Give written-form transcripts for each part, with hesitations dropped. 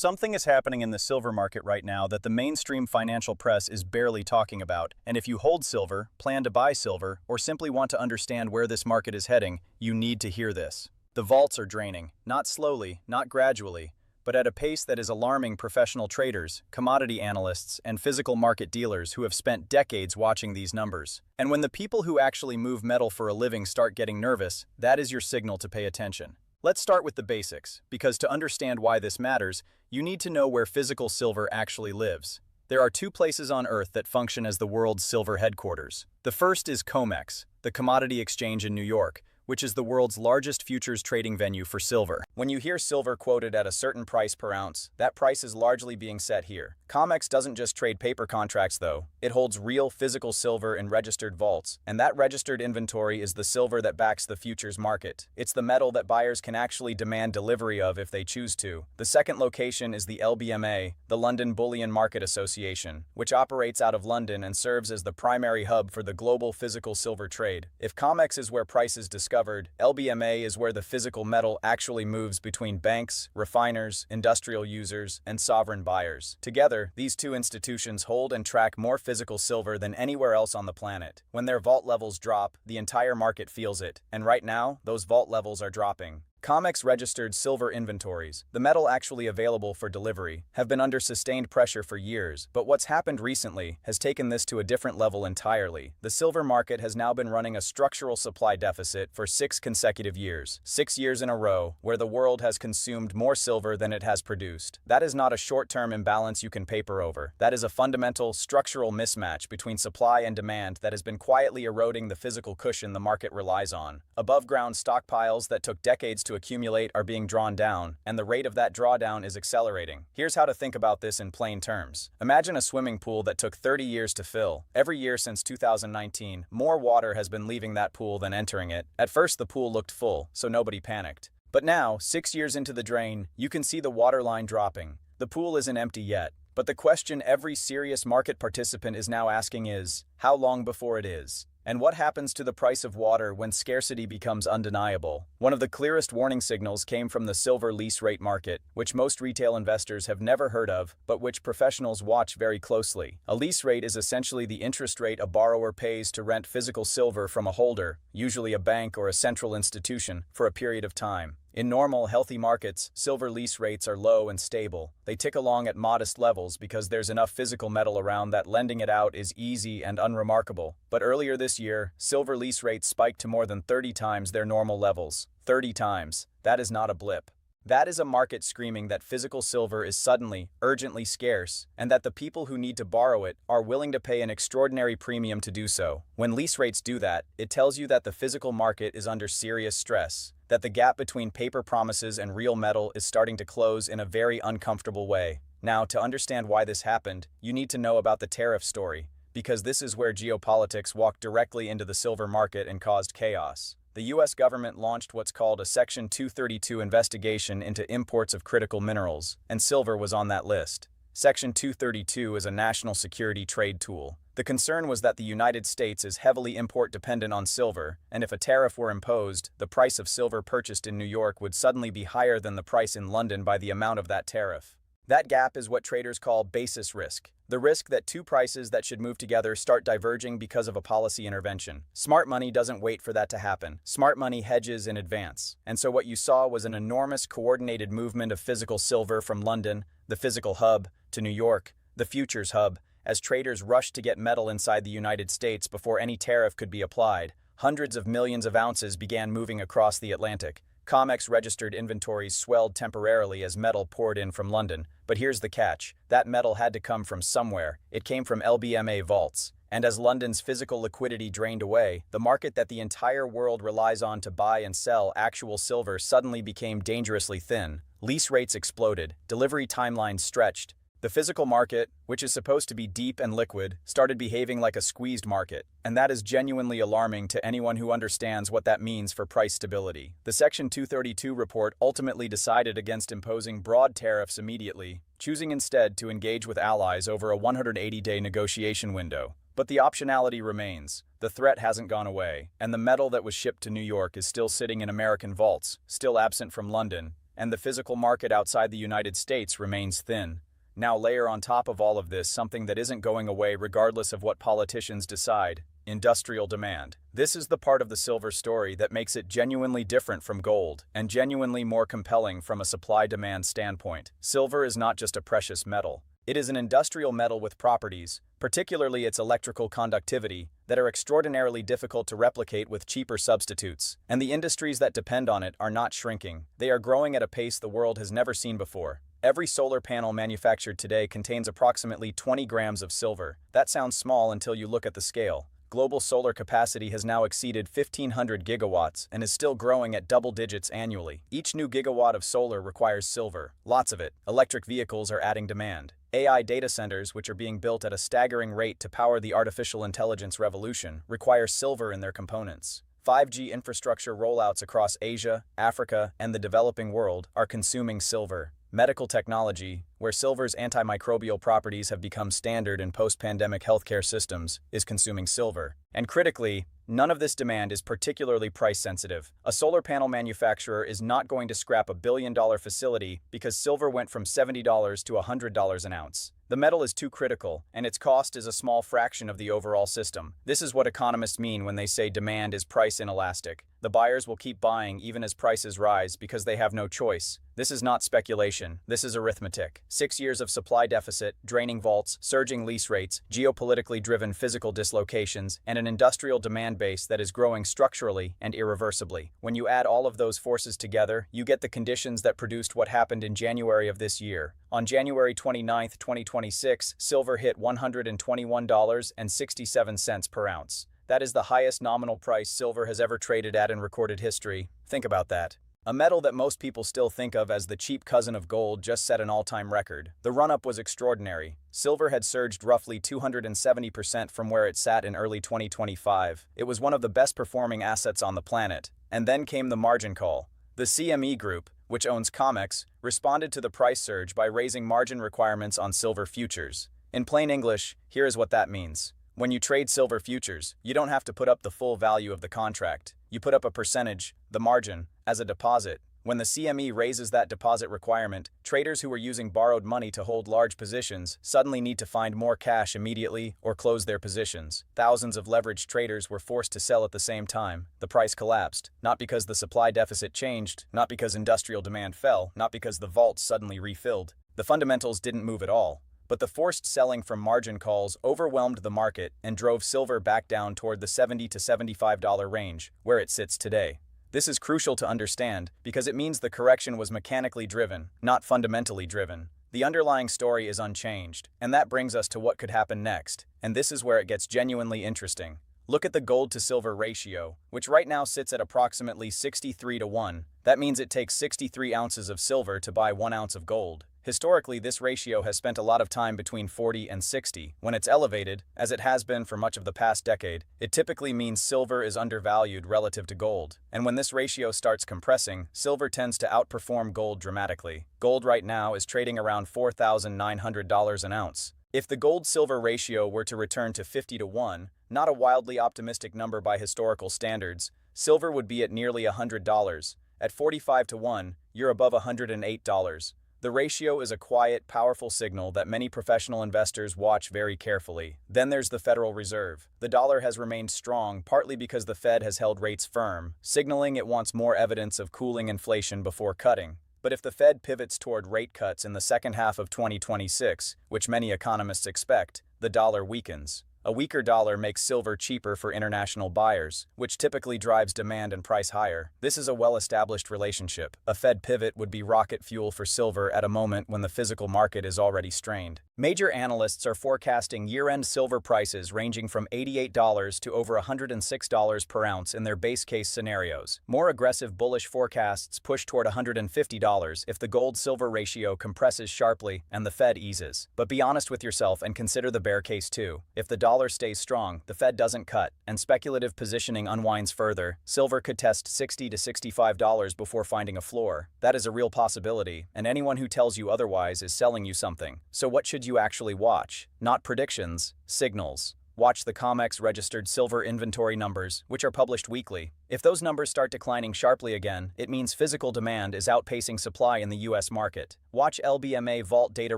Something is happening in the silver market right now that the mainstream financial press is barely talking about, and if you hold silver, plan to buy silver, or simply want to understand where this market is heading, you need to hear this. The vaults are draining, not slowly, not gradually, but at a pace that is alarming professional traders, commodity analysts, and physical market dealers who have spent decades watching these numbers. And when the people who actually move metal for a living start getting nervous, that is your signal to pay attention. Let's start with the basics, because to understand why this matters, you need to know where physical silver actually lives. There are two places on Earth that function as the world's silver headquarters. The first is COMEX, the commodity exchange in New York, which is the world's largest futures trading venue for silver. When you hear silver quoted at a certain price per ounce, that price is largely being set here. COMEX doesn't just trade paper contracts though. It holds real physical silver in registered vaults, and that registered inventory is the silver that backs the futures market. It's the metal that buyers can actually demand delivery of if they choose to. The second location is the LBMA, the London Bullion Market Association, which operates out of London and serves as the primary hub for the global physical silver trade. If COMEX is where prices discovered, LBMA is where the physical metal actually moves between banks, refiners, industrial users, and sovereign buyers. Together, these two institutions hold and track more physical silver than anywhere else on the planet. When their vault levels drop, the entire market feels it, and right now, those vault levels are dropping. COMEX registered silver inventories, the metal actually available for delivery, have been under sustained pressure for years, but what's happened recently has taken this to a different level entirely. The silver market has now been running a structural supply deficit for 6 consecutive years, 6 years in a row, where the world has consumed more silver than it has produced. That is not a short-term imbalance you can paper over. That is a fundamental, structural mismatch between supply and demand that has been quietly eroding the physical cushion the market relies on. Above-ground stockpiles that took decades to accumulate are being drawn down, and the rate of that drawdown is accelerating. Here's how to think about this in plain terms. Imagine a swimming pool that took 30 years to fill. Every year since 2019, more water has been leaving that pool than entering it. At first, the pool looked full, so nobody panicked. But now, 6 years into the drain, you can see the water line dropping. The pool isn't empty yet. But the question every serious market participant is now asking is, how long before it is? And what happens to the price of water when scarcity becomes undeniable? One of the clearest warning signals came from the silver lease rate market, which most retail investors have never heard of, but which professionals watch very closely. A lease rate is essentially the interest rate a borrower pays to rent physical silver from a holder, usually a bank or a central institution, for a period of time. In normal, healthy markets, silver lease rates are low and stable. They tick along at modest levels because there's enough physical metal around that lending it out is easy and unremarkable. But earlier this year, silver lease rates spiked to more than 30 times their normal levels. 30 times. That is not a blip. That is a market screaming that physical silver is suddenly, urgently scarce, and that the people who need to borrow it are willing to pay an extraordinary premium to do so. When lease rates do that, it tells you that the physical market is under serious stress, that the gap between paper promises and real metal is starting to close in a very uncomfortable way. Now, to understand why this happened, you need to know about the tariff story, because this is where geopolitics walked directly into the silver market and caused chaos. The US government launched what's called a Section 232 investigation into imports of critical minerals, and silver was on that list. Section 232 is a national security trade tool. The concern was that the United States is heavily import-dependent on silver, and if a tariff were imposed, the price of silver purchased in New York would suddenly be higher than the price in London by the amount of that tariff. That gap is what traders call basis risk, the risk that two prices that should move together start diverging because of a policy intervention. Smart money doesn't wait for that to happen. Smart money hedges in advance. And so what you saw was an enormous coordinated movement of physical silver from London, the physical hub, to New York, the futures hub, as traders rushed to get metal inside the United States before any tariff could be applied. Hundreds of millions of ounces began moving across the Atlantic. COMEX registered inventories swelled temporarily as metal poured in from London. But here's the catch. That metal had to come from somewhere. It came from LBMA vaults. And as London's physical liquidity drained away, the market that the entire world relies on to buy and sell actual silver suddenly became dangerously thin. Lease rates exploded. Delivery timelines stretched. The physical market, which is supposed to be deep and liquid, started behaving like a squeezed market, and that is genuinely alarming to anyone who understands what that means for price stability. The Section 232 report ultimately decided against imposing broad tariffs immediately, choosing instead to engage with allies over a 180-day negotiation window. But the optionality remains. The threat hasn't gone away, and the metal that was shipped to New York is still sitting in American vaults, still absent from London, and the physical market outside the United States remains thin. Now layer on top of all of this something that isn't going away regardless of what politicians decide: industrial demand. This is the part of the silver story that makes it genuinely different from gold, and genuinely more compelling from a supply-demand standpoint. Silver is not just a precious metal. It is an industrial metal with properties, particularly its electrical conductivity, that are extraordinarily difficult to replicate with cheaper substitutes. And the industries that depend on it are not shrinking. They are growing at a pace the world has never seen before. Every solar panel manufactured today contains approximately 20 grams of silver. That sounds small until you look at the scale. Global solar capacity has now exceeded 1,500 gigawatts and is still growing at double digits annually. Each new gigawatt of solar requires silver, lots of it. Electric vehicles are adding demand. AI data centers, which are being built at a staggering rate to power the artificial intelligence revolution, require silver in their components. 5G infrastructure rollouts across Asia, Africa, and the developing world are consuming silver. Medical technology, where silver's antimicrobial properties have become standard in post-pandemic healthcare systems, is consuming silver. And critically, none of this demand is particularly price-sensitive. A solar panel manufacturer is not going to scrap a billion-dollar facility because silver went from $70 to $100 an ounce. The metal is too critical, and its cost is a small fraction of the overall system. This is what economists mean when they say demand is price inelastic. The buyers will keep buying even as prices rise because they have no choice. This is not speculation, this is arithmetic. 6 years of supply deficit, draining vaults, surging lease rates, geopolitically driven physical dislocations, and an industrial demand base that is growing structurally and irreversibly. When you add all of those forces together, you get the conditions that produced what happened in January of this year. On January 29, 2026, silver hit $121.67 per ounce. That is the highest nominal price silver has ever traded at in recorded history. Think about that. A metal that most people still think of as the cheap cousin of gold just set an all-time record. The run-up was extraordinary. Silver had surged roughly 270% from where it sat in early 2025. It was one of the best-performing assets on the planet. And then came the margin call. The CME Group, which owns COMEX, responded to the price surge by raising margin requirements on silver futures. In plain English, here is what that means. When you trade silver futures, you don't have to put up the full value of the contract. You put up a percentage, the margin, as a deposit. When the CME raises that deposit requirement, traders who were using borrowed money to hold large positions suddenly need to find more cash immediately or close their positions. Thousands of leveraged traders were forced to sell at the same time. The price collapsed, not because the supply deficit changed, not because industrial demand fell, not because the vaults suddenly refilled. The fundamentals didn't move at all. But the forced selling from margin calls overwhelmed the market and drove silver back down toward the $70 to $75 range, where it sits today. This is crucial to understand because it means the correction was mechanically driven, not fundamentally driven. The underlying story is unchanged, and that brings us to what could happen next, and this is where it gets genuinely interesting. Look at the gold to silver ratio, which right now sits at approximately 63 to 1. That means it takes 63 ounces of silver to buy 1 ounce of gold. Historically, this ratio has spent a lot of time between 40 and 60. When it's elevated, as it has been for much of the past decade, it typically means silver is undervalued relative to gold. And when this ratio starts compressing, silver tends to outperform gold dramatically. Gold right now is trading around $4,900 an ounce. If the gold-silver ratio were to return to 50 to 1, not a wildly optimistic number by historical standards, silver would be at nearly $100. At 45 to 1, you're above $108. The ratio is a quiet, powerful signal that many professional investors watch very carefully. Then there's the Federal Reserve. The dollar has remained strong partly because the Fed has held rates firm, signaling it wants more evidence of cooling inflation before cutting. But if the Fed pivots toward rate cuts in the second half of 2026, which many economists expect, the dollar weakens. A weaker dollar makes silver cheaper for international buyers, which typically drives demand and price higher. This is a well-established relationship. A Fed pivot would be rocket fuel for silver at a moment when the physical market is already strained. Major analysts are forecasting year-end silver prices ranging from $88 to over $106 per ounce in their base case scenarios. More aggressive bullish forecasts push toward $150 if the gold-silver ratio compresses sharply and the Fed eases. But be honest with yourself and consider the bear case too. If the dollar stays strong, the Fed doesn't cut, and speculative positioning unwinds further, silver could test $60 to $65 before finding a floor. That is a real possibility, and anyone who tells you otherwise is selling you something. So what should you actually watch? Not predictions, signals. watch the COMEX registered silver inventory numbers, which are published weekly. If those numbers start declining sharply again, it means physical demand is outpacing supply in the US market. Watch LBMA vault data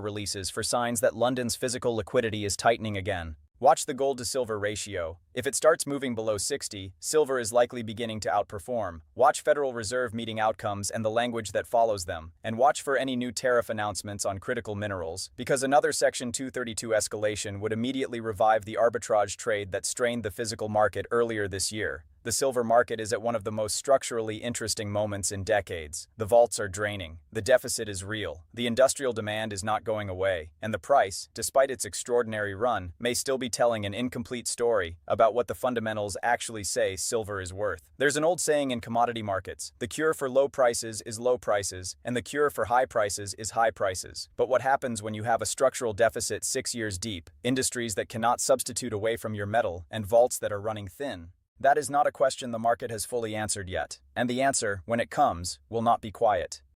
releases for signs that London's physical liquidity is tightening again. Watch the gold-to-silver ratio. If it starts moving below 60, silver is likely beginning to outperform. Watch Federal Reserve meeting outcomes and the language that follows them. And watch for any new tariff announcements on critical minerals, because another Section 232 escalation would immediately revive the arbitrage trade that strained the physical market earlier this year. The silver market is at one of the most structurally interesting moments in decades. The vaults are draining. The deficit is real. The industrial demand is not going away. And the price, despite its extraordinary run, may still be telling an incomplete story about what the fundamentals actually say silver is worth. There's an old saying in commodity markets: the cure for low prices is low prices, and the cure for high prices is high prices. But what happens when you have a structural deficit 6 years deep, industries that cannot substitute away from your metal, and vaults that are running thin? That is not a question the market has fully answered yet. And the answer, when it comes, will not be quiet.